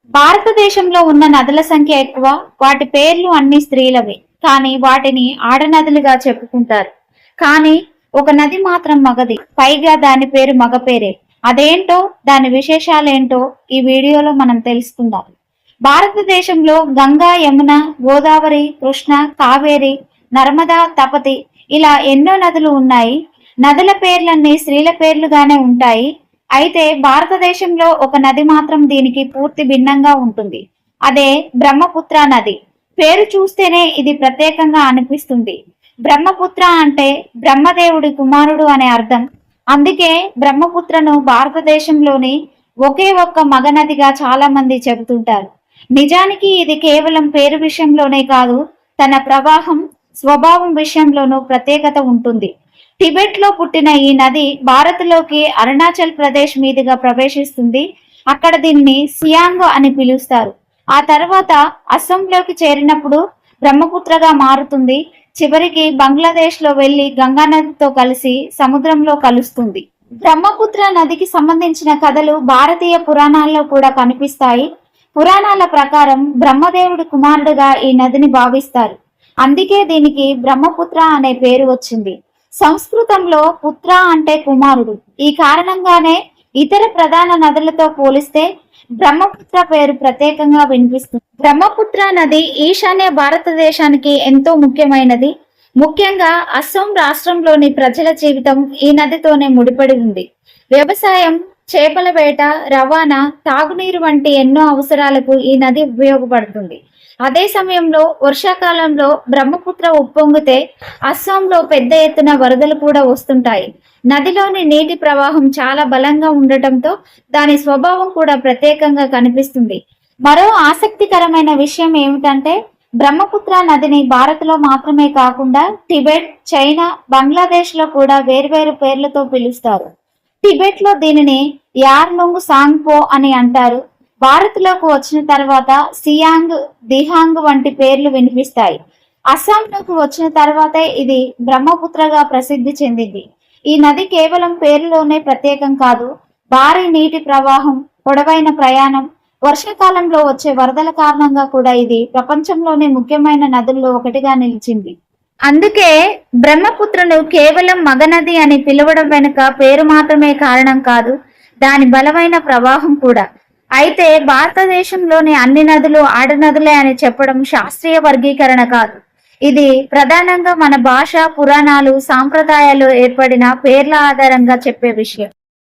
భారతదేశంలో ఉన్న నదుల సంఖ్య ఎక్కువ. వాటి పేర్లు అన్ని స్త్రీలవే. కానీ వాటిని ఆడనదులుగా చెప్పుకుంటారు. కానీ ఒక నది మాత్రం మగది. పైగా దాని పేరు మగ పేరే. అదేంటో, దాని విశేషాలేంటో ఈ వీడియోలో మనం తెలుసుకుందాం. భారతదేశంలో గంగా, యమున, గోదావరి, కృష్ణ, కావేరి, నర్మదా, తపతి ఇలా ఎన్నో నదులు ఉన్నాయి. నదుల పేర్లన్నీ స్త్రీల పేర్లుగానే ఉంటాయి. అయితే భారతదేశంలో ఒక నది మాత్రం దీనికి పూర్తి భిన్నంగా ఉంటుంది. అదే బ్రహ్మపుత్ర నది. పేరు చూస్తేనే ఇది ప్రత్యేకంగా అనిపిస్తుంది. బ్రహ్మపుత్ర అంటే బ్రహ్మదేవుడి కుమారుడు అనే అర్థం. అందుకే బ్రహ్మపుత్రను భారతదేశంలోని ఒకే ఒక్క మగ నదిగా చాలా మంది చెబుతుంటారు. నిజానికి ఇది కేవలం పేరు విషయంలోనే కాదు, తన ప్రవాహం, స్వభావం విషయంలోనూ ప్రత్యేకత ఉంటుంది. టిబెట్ లో పుట్టిన ఈ నది భారత్లోకి అరుణాచల్ ప్రదేశ్ మీదుగా ప్రవేశిస్తుంది. అక్కడ దీన్ని సియాంగ్ అని పిలుస్తారు. ఆ తర్వాత అస్సాంలోకి చేరినప్పుడు బ్రహ్మపుత్రగా మారుతుంది. చివరికి బంగ్లాదేశ్ లో వెళ్లి గంగా నదితో కలిసి సముద్రంలో కలుస్తుంది. బ్రహ్మపుత్ర నదికి సంబంధించిన కథలు భారతీయ పురాణాల్లో కూడా కనిపిస్తాయి. పురాణాల ప్రకారం బ్రహ్మదేవుడి కుమారుడుగా ఈ నదిని భావిస్తారు. అందుకే దీనికి బ్రహ్మపుత్ర అనే పేరు వచ్చింది. సంస్కృతంలో పుత్ర అంటే కుమారుడు. ఈ కారణంగానే ఇతర ప్రధాన నదులతో పోలిస్తే బ్రహ్మపుత్ర పేరు ప్రత్యేకంగా వినిపిస్తుంది. బ్రహ్మపుత్ర నది ఈశాన్య భారతదేశానికి ఎంతో ముఖ్యమైనది. ముఖ్యంగా అస్సాం రాష్ట్రంలోని ప్రజల జీవితం ఈ నదితోనే ముడిపడి ఉంది. వ్యవసాయం, చేపల వేట, రవాణా, తాగునీరు వంటి ఎన్నో అవసరాలకు ఈ నది ఉపయోగపడుతుంది. అదే సమయంలో వర్షాకాలంలో బ్రహ్మపుత్ర ఉప్పొంగితే అస్సాంలో పెద్ద ఎత్తున వరదలు కూడా వస్తుంటాయి. నదిలోని నీటి ప్రవాహం చాలా బలంగా ఉండటంతో దాని స్వభావం కూడా ప్రత్యేకంగా కనిపిస్తుంది. మరో ఆసక్తికరమైన విషయం ఏమిటంటే, బ్రహ్మపుత్ర నదిని భారత్లో మాత్రమే కాకుండా టిబెట్, చైనా, బంగ్లాదేశ్ లో కూడా వేర్వేరు పేర్లతో పిలుస్తారు. టిబెట్ లో దీనిని యార్లుంగ్ సాంగ్పో అని అంటారు. భారత్లోకి వచ్చిన తర్వాత సియాంగ్, దిహాంగ్ వంటి పేర్లు వినిపిస్తాయి. అస్సాంలోకి వచ్చిన తర్వాతే ఇది బ్రహ్మపుత్రగా ప్రసిద్ధి చెందింది. ఈ నది కేవలం పేరులోనే ప్రత్యేకం కాదు, భారీ నీటి ప్రవాహం, పొడవైన ప్రయాణం, వర్షాకాలంలో వచ్చే వరదల కారణంగా కూడా ఇది ప్రపంచంలోనే ముఖ్యమైన నదుల్లో ఒకటిగా నిలిచింది. అందుకే బ్రహ్మపుత్రను కేవలం మగనది అని పిలవడం వెనుక పేరు మాత్రమే కారణం కాదు, దాని బలమైన ప్రవాహం కూడా. అయితే భారతదేశంలోని అన్ని నదులు ఆడనదులే అని చెప్పడం శాస్త్రీయ వర్గీకరణ కాదు. ఇది ప్రధానంగా మన భాష, పురాణాలు, సాంప్రదాయాలు ఏర్పడిన పేర్ల ఆధారంగా చెప్పే విషయం.